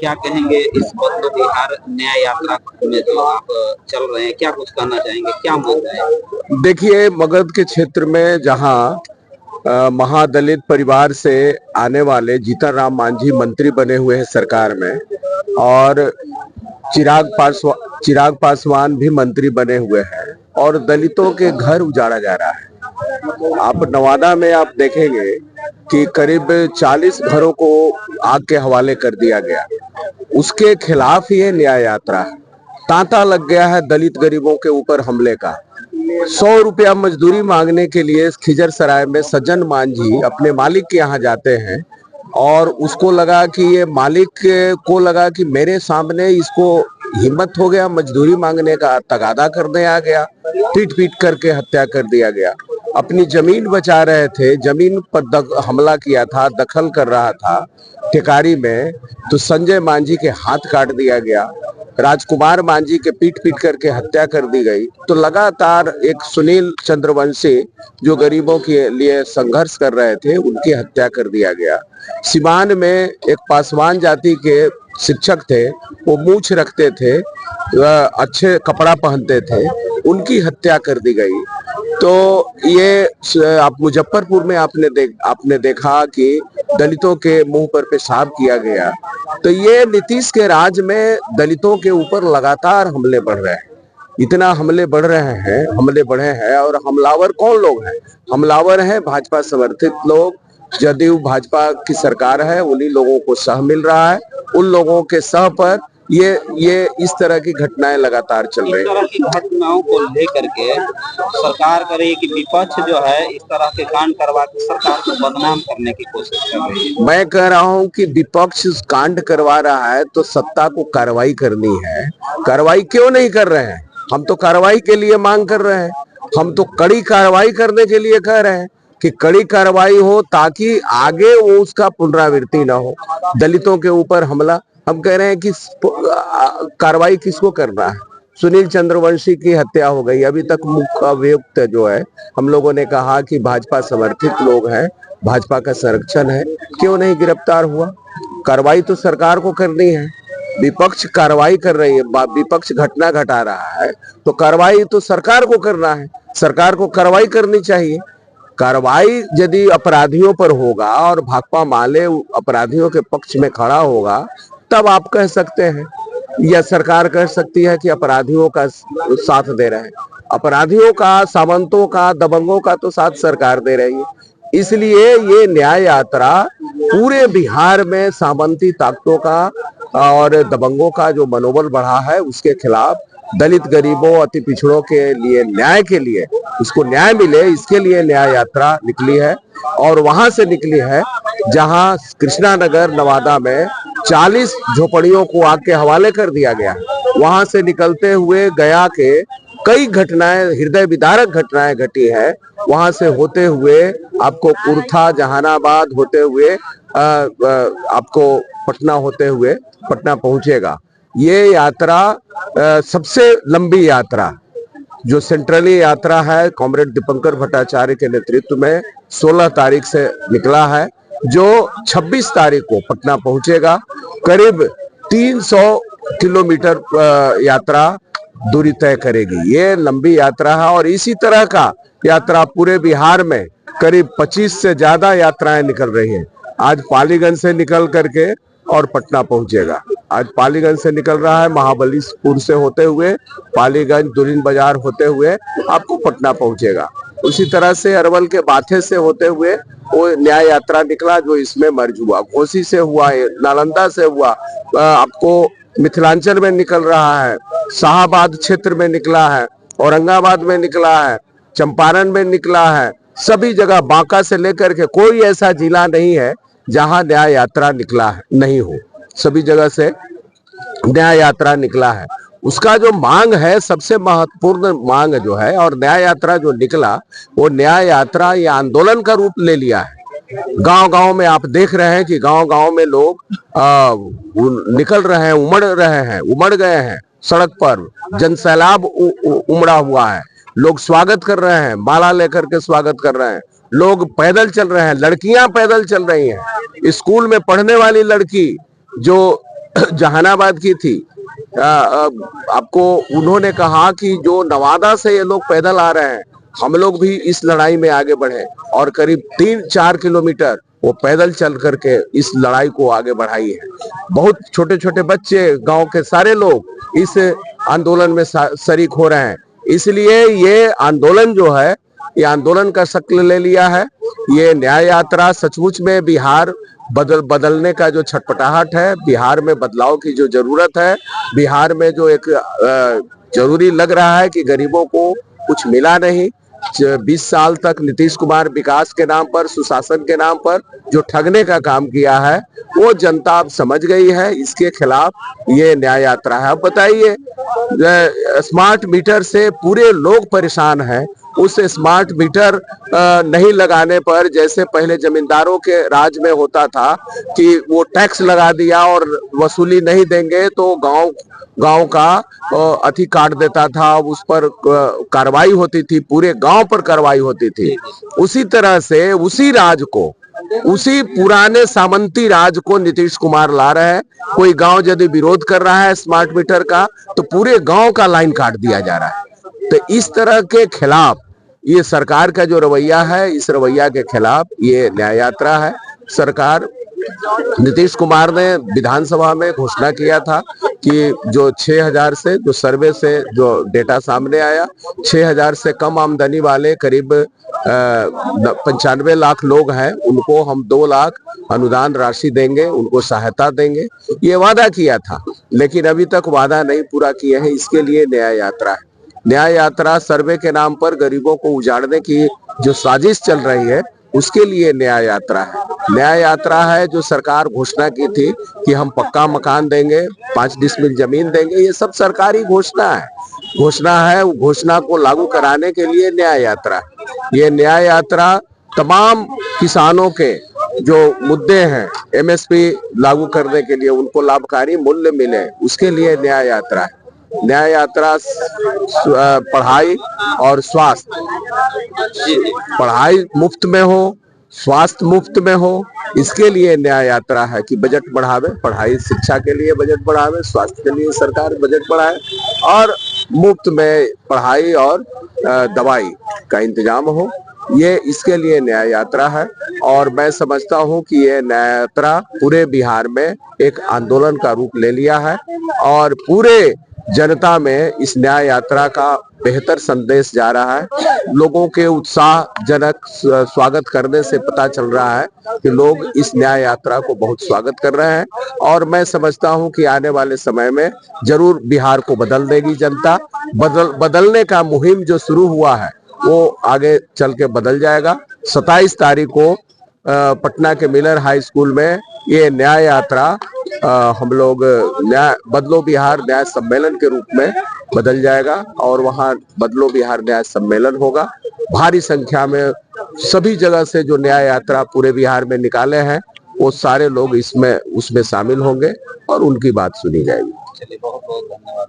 क्या कहेंगे इस बंद बिहार न्याय यात्रा में जो आप चल रहे हैं, क्या कुछ कहना चाहेंगे, क्या मांग है? देखिए, मगध के क्षेत्र में जहां महादलित परिवार से आने वाले जीतन राम मांझी मंत्री बने हुए हैं सरकार में, और चिराग पासवान भी मंत्री बने हुए हैं, और दलितों के घर उजाड़ा जा रहा है। आप नवादा में आप देखेंगे कि करीब 40 घरों को आग के हवाले कर दिया गया। उसके खिलाफ ये न्याय यात्रा है। तांता लग गया है दलित गरीबों के ऊपर हमले का। 100 रुपया मजदूरी मांगने के लिए खिजरसराय में सज्जन मांझी अपने मालिक के यहाँ जाते हैं, और उसको लगा कि ये मालिक को लगा कि मेरे सामने इसको हिम्मत हो गया मजदूरी मांगने का, तगादा करने आ गया, पीट पीट करके हत्या कर दिया गया। अपनी जमीन बचा रहे थे, जमीन पर हमला किया था, दखल कर रहा था टिकारी में, तो संजय मांझी के हाथ काट दिया गया, राजकुमार मांझी के पीट पीट करके हत्या कर दी गई। तो लगातार एक सुनील चंद्रवंशी जो गरीबों के लिए संघर्ष कर रहे थे, उनकी हत्या कर दिया गया। सिवान में एक पासवान जाति के शिक्षक थे, वो मूछ रखते थे, अच्छे कपड़ा पहनते थे, उनकी हत्या कर दी गई। तो ये आप मुजफ्फरपुर में आपने देखा कि दलितों के मुंह पर पेशाब किया गया। तो ये नीतीश के राज में दलितों के ऊपर लगातार हमले बढ़ रहे हैं, इतना हमले बढ़े हैं। और हमलावर कौन लोग हैं? हमलावर हैं भाजपा समर्थित लोग। जदयू भाजपा की सरकार है, उन्हीं लोगों को सह मिल रहा है, उन लोगों के सह पर ये इस तरह की घटनाएं लगातार चल रही हैं। इस तरह की घटनाओं को लेकर के सरकार कर रही है कि विपक्ष जो है इस तरह के कांड करवा के सरकार को बदनाम करने की कोशिश कर रही है। मैं कह रहा हूं कि विपक्ष कांड करवा रहा है तो सत्ता को कार्रवाई करनी है। कार्रवाई क्यों नहीं कर रहे हैं? हम तो कार्रवाई के लिए मांग कर रहे हैं, हम तो कड़ी कार्रवाई करने के लिए कह रहे हैं कि कड़ी कार्रवाई हो, ताकि आगे वो उसका पुनरावृत्ति ना हो। दलितों के ऊपर हमला, हम कह रहे हैं कि कार्रवाई किसको करना है? सुनील चंद्रवंशी की हत्या हो गई, अभी तक मुख्य अभियुक्त जो है, हम लोगों ने कहा कि भाजपा समर्थित लोग हैं, भाजपा का संरक्षण है, क्यों नहीं गिरफ्तार हुआ? कार्रवाई तो सरकार को करनी है। विपक्ष कार्रवाई कर रही है, विपक्ष घटना घटा रहा है, तो कार्रवाई तो सरकार को करना है, सरकार को कार्रवाई करनी चाहिए। कार्रवाई यदि अपराधियों पर होगा और भाकपा माले अपराधियों के पक्ष में खड़ा होगा, तब आप कह सकते हैं, या सरकार कह सकती है कि अपराधियों का साथ दे रहे हैं। अपराधियों का, सामंतों का, दबंगों का तो साथ सरकार दे रही है। इसलिए ये न्याय यात्रा पूरे बिहार में सामंती ताकतों का और दबंगों का जो मनोबल बढ़ा है, उसके खिलाफ दलित गरीबों अति पिछड़ों के लिए न्याय के लिए, उसको न्याय मिले, इसके लिए न्याय यात्रा निकली है। और वहां से निकली है जहां कृष्णानगर नवादा में 40 झोपड़ियों को आग के हवाले कर दिया गया। वहां से निकलते हुए गया के कई घटनाएं, हृदय विदारक घटनाएं घटी है। वहां से होते हुए आपको कुर्था, जहानाबाद होते हुए आपको पटना होते हुए पटना पहुंचेगा। ये यात्रा सबसे लंबी यात्रा जो सेंट्रली यात्रा है, कॉमरेड दीपंकर भट्टाचार्य के नेतृत्व में 16 तारीख से निकला है, जो 26 तारीख को पटना पहुंचेगा। करीब 300 किलोमीटर यात्रा दूरी तय करेगी। ये लंबी यात्रा है, और इसी तरह का यात्रा पूरे बिहार में करीब 25 से ज्यादा यात्राएं निकल रही हैं। आज पालीगंज से निकल करके और पटना पहुंचेगा। आज पालीगंज से निकल रहा है, महाबलीपुर से होते हुए, पालीगंज, दुल्हिन बाजार होते हुए आपको पटना पहुंचेगा। उसी तरह से अरवल के बाथे से होते हुए वो न्याय यात्रा निकला, जो इसमें मर्ज हुआ। घोसी से हुआ है, नालंदा से हुआ, आपको मिथिलांचल में निकल रहा है, शाहाबाद क्षेत्र में निकला है, औरंगाबाद में निकला है, चंपारण में निकला है। सभी जगह, बांका से लेकर के कोई ऐसा जिला नहीं है जहां न्याय यात्रा निकला है नहीं हो, सभी जगह से न्याय यात्रा निकला है। उसका जो मांग है, सबसे महत्वपूर्ण मांग जो है, और न्याय यात्रा जो निकला, वो न्याय यात्रा या आंदोलन का रूप ले लिया है। गांव-गांव में आप देख रहे हैं कि गांव-गांव में लोग निकल रहे हैं, उमड़ गए हैं सड़क पर, जनसैलाब उमड़ा हुआ है। लोग स्वागत कर रहे हैं, माला लेकर के स्वागत कर रहे हैं। लोग पैदल चल रहे हैं, लड़कियां पैदल चल रही हैं। स्कूल में पढ़ने वाली लड़की जो जहानाबाद की थी। आपको उन्होंने कहा कि जो नवादा से ये लोग पैदल आ रहे हैं, हम लोग भी इस लड़ाई में आगे बढ़े, और करीब 3-4 किलोमीटर वो पैदल चल करके इस लड़ाई को आगे बढ़ाई है। बहुत छोटे छोटे बच्चे, गांव के सारे लोग इस आंदोलन में शरीक हो रहे हैं। इसलिए ये आंदोलन जो है, ये आंदोलन का शक्ल ले लिया है। ये न्याय यात्रा सचमुच में बिहार बदलने का जो छटपटाहट है, बिहार में बदलाव की जो जरूरत है, बिहार में जो एक जरूरी लग रहा है कि गरीबों को कुछ मिला नहीं। 20 साल तक नीतीश कुमार विकास के नाम पर, सुशासन के नाम पर जो ठगने का काम किया है, वो जनता अब समझ गई है। इसके खिलाफ ये न्याय यात्रा है। अब बताइए, स्मार्ट मीटर से पूरे लोग परेशान हैं। उस स्मार्ट मीटर नहीं लगाने पर, जैसे पहले जमींदारों के राज में होता था कि वो टैक्स लगा दिया और वसूली नहीं देंगे तो गांव का अति काट देता था, उस पर कार्रवाई होती थी, पूरे गांव पर कार्रवाई होती थी। उसी तरह से उसी राज को, उसी पुराने सामंती राज को नीतीश कुमार ला रहे हैं। कोई गांव यदि विरोध कर रहा है स्मार्ट मीटर का, तो पूरे गांव का लाइन काट दिया जा रहा है। तो इस तरह के खिलाफ ये सरकार का जो रवैया है, इस रवैया के खिलाफ ये न्याय यात्रा है। सरकार, नीतीश कुमार ने विधानसभा में घोषणा किया था कि जो 6000 से, जो सर्वे से जो डेटा सामने आया, 6000 से कम आमदनी वाले करीब 95 लाख लोग हैं, उनको हम 2 लाख अनुदान राशि देंगे, उनको सहायता देंगे, ये वादा किया था। लेकिन अभी तक वादा नहीं पूरा किए हैं। इसके लिए न्याय यात्रा है। न्याय यात्रा सर्वे के नाम पर गरीबों को उजाड़ने की जो साजिश चल रही है, उसके लिए न्याय यात्रा है। न्याय यात्रा है जो सरकार घोषणा की थी कि हम पक्का मकान देंगे, 5 डिसमिल जमीन देंगे, ये सब सरकारी घोषणा है। घोषणा को लागू कराने के लिए न्याय यात्रा है। ये न्याय यात्रा तमाम किसानों के जो मुद्दे हैं, MSP लागू करने के लिए, उनको लाभकारी मूल्य मिले, उसके लिए न्याय यात्रा है। न्याय यात्रा पढ़ाई और स्वास्थ्य, पढ़ाई मुफ्त में हो, स्वास्थ्य मुफ्त में हो, इसके लिए न्याय यात्रा है कि बजट बढ़ावे, पढ़ाई शिक्षा के लिए बजट बढ़ावे, स्वास्थ्य के लिए सरकार बजट बढ़ाए और मुफ्त में पढ़ाई और दवाई का इंतजाम हो। ये इसके लिए न्याय यात्रा है। और मैं समझता हूं कि ये न्याय यात्रा पूरे बिहार में एक आंदोलन का रूप ले लिया है और पूरे जनता में इस न्याय यात्रा का बेहतर संदेश जा रहा है। लोगों के उत्साहजनक स्वागत करने से पता चल रहा है कि लोग इस न्याय यात्रा को बहुत स्वागत कर रहे हैं। और मैं समझता हूं कि आने वाले समय में जरूर बिहार को बदल देगी जनता। बदलने का मुहिम जो शुरू हुआ है वो आगे चल के बदल जाएगा। 27 तारीख को पटना के मिलर हाई स्कूल में ये न्याय यात्रा हम लोग बदलो बिहार न्याय सम्मेलन के रूप में बदल जाएगा और वहाँ बदलो बिहार न्याय सम्मेलन होगा। भारी संख्या में सभी जगह से जो न्याय यात्रा पूरे बिहार में निकाले हैं, वो सारे लोग उसमें शामिल होंगे और उनकी बात सुनी जाएगी। चलिए, बहुत बहुत धन्यवाद।